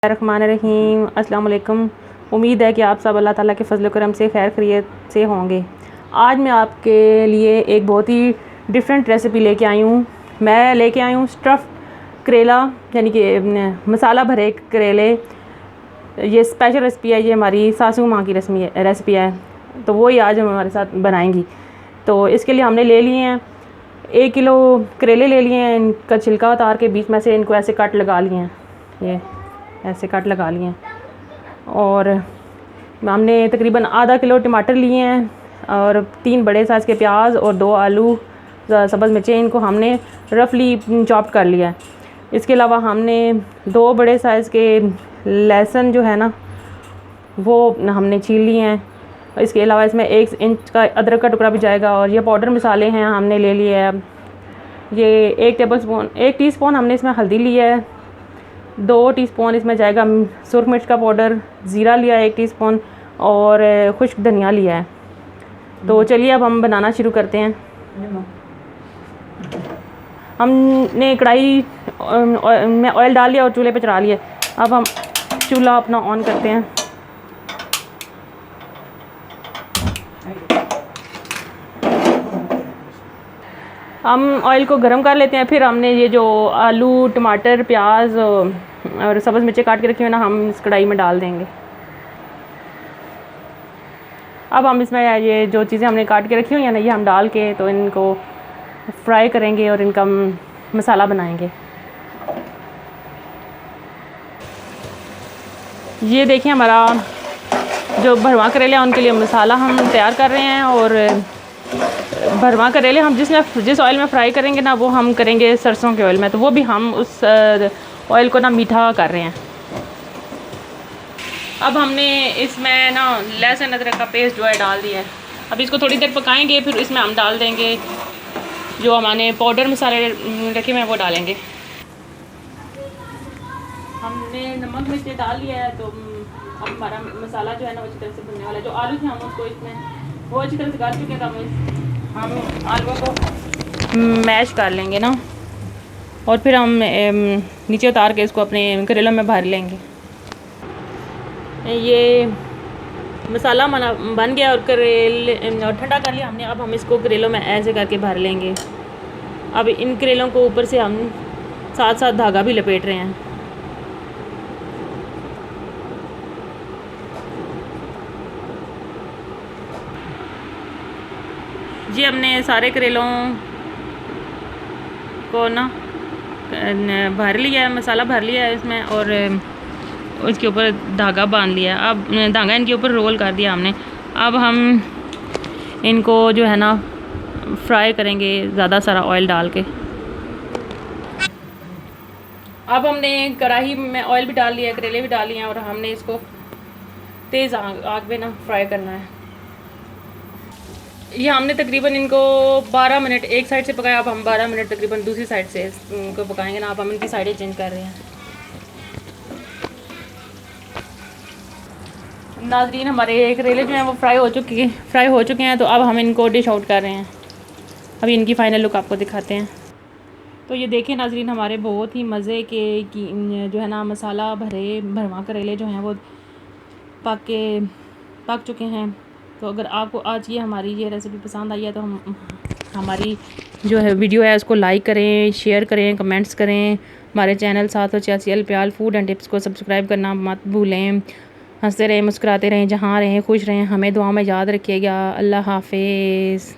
रहमानिर्रहीम अस्सलाम वालेकुम। उम्मीद है कि आप सब अल्लाह ताला के फजल करम से खैर खैरियत से होंगे। आज मैं आपके लिए एक बहुत ही डिफरेंट रेसिपी लेके आई हूँ। मैं लेके आई हूँ स्टफ़ करेला, यानी कि मसाला भरे करेले। ये स्पेशल रेसिपी है, ये हमारी सासू माँ की रेसिपी है, तो वही आज हम हमारे साथ बनाएंगी। तो इसके लिए हमने ले लिए हैं 1 किलो करेले ले लिए हैं। इनका छिलका उतार के बीच में से इनको ऐसे कट लगा लिए हैं, ये ऐसे कट लगा लिए हैं। और हमने तकरीबन आधा किलो टमाटर लिए हैं और 3 बड़े साइज़ के प्याज और 2 आलू सब्ज़ मिर्चें, इनको हमने रफली चॉप कर लिया है। इसके अलावा हमने 2 बड़े साइज़ के लहसुन जो है ना, वो हमने छील लिए हैं। इसके अलावा इसमें 1 इंच का अदरक का टुकड़ा भी जाएगा। और ये पाउडर मसाले हैं, हमने ले लिए है ये 1 टीस्पून हमने इसमें हल्दी लिया है, 2 टीस्पून इसमें जाएगा सुरख मिर्च का पाउडर, ज़ीरा लिया है 1 टीस्पून और खुश्क धनिया लिया है। तो चलिए अब हम बनाना शुरू करते हैं। हमने कढ़ाई में ऑयल डाल लिया और चूल्हे पे चढ़ा लिया। अब हम चूल्हा अपना ऑन करते हैं। हम ऑयल को गरम कर लेते हैं। फिर हमने ये जो आलू, टमाटर, प्याज और सब्ज़ मिर्चें काट के रखी हुई ना, हम इस कढ़ाई में डाल देंगे। अब हम इसमें ये जो चीज़ें हमने काट के रखी हुई हैं ना, ये हम डाल के तो इनको फ्राई करेंगे और इनका मसाला बनाएंगे। ये देखिए हमारा जो भरवा करेले हैं उनके लिए मसाला हम तैयार कर रहे हैं। और भरवा करेले हम जिस ऑयल में फ्राई करेंगे ना, वो हम करेंगे सरसों के ऑयल में, तो वो भी हम उस ऑयल को ना मीठा कर रहे हैं। अब हमने इसमें ना लहसुन अदरक का पेस्ट जो है डाल दिया है। अब इसको थोड़ी देर पकाएंगे, फिर इसमें हम डाल देंगे जो हमने पाउडर मसाले रखे हुए हैं वो डालेंगे। हमने नमक मिर्च डाल लिया है, तो अब हमारा मसाला जो है ना वो अच्छी तरह से भुनने वाला है। जो आलू थे हम उसको इसमें वो अच्छी तरह से गाल चुके हैं, तो हम आलू को मैश कर लेंगे ना, और फिर हम नीचे उतार के इसको अपने करेलों में भर लेंगे। ये मसाला बन गया और करेले और ठंडा कर लिया हमने। अब हम इसको करेलों में ऐसे करके भर लेंगे। अब इन करेलों को ऊपर से हम साथ साथ धागा भी लपेट रहे हैं। जी हमने सारे करेलों को ना भर लिया है, मसाला भर लिया है इसमें, और उसके ऊपर धागा बांध लिया। अब धागा इनके ऊपर रोल कर दिया हमने। अब हम इनको जो है ना फ्राई करेंगे ज़्यादा सारा ऑयल डाल के। अब हमने कढ़ाई में ऑयल भी डाल लिया, करेले भी डाल लिए हैं, और हमने इसको तेज़ आग पे ना फ्राई करना है। ये हमने तकरीबन इनको 12 मिनट एक साइड से पकाया। अब हम 12 मिनट तकरीबन दूसरी साइड से इनको पकाएंगे ना। अब हम इनकी साइडें चेंज कर रहे हैं। नाज़रीन, हमारे करेले जो हैं वो फ्राई हो चुके हैं। तो अब हम इनको डिश आउट कर रहे हैं। अभी इनकी फ़ाइनल लुक आपको दिखाते हैं। तो ये देखें नाज़रीन, हमारे बहुत ही मज़े के जो है ना मसाला भरे भरवा करेले जो हैं वो पक चुके हैं। तो अगर आपको आज हमारी ये रेसिपी पसंद आई है तो हमारी जो है वीडियो है उसको लाइक करें, शेयर करें, कमेंट्स करें। हमारे चैनल 786 अल फूड एंड टिप्स को सब्सक्राइब करना मत भूलें। हंसते रहें, मुस्कुराते रहें, जहाँ रहें खुश रहें। हमें दुआ में याद रखिएगा। अल्लाह हाफिज़।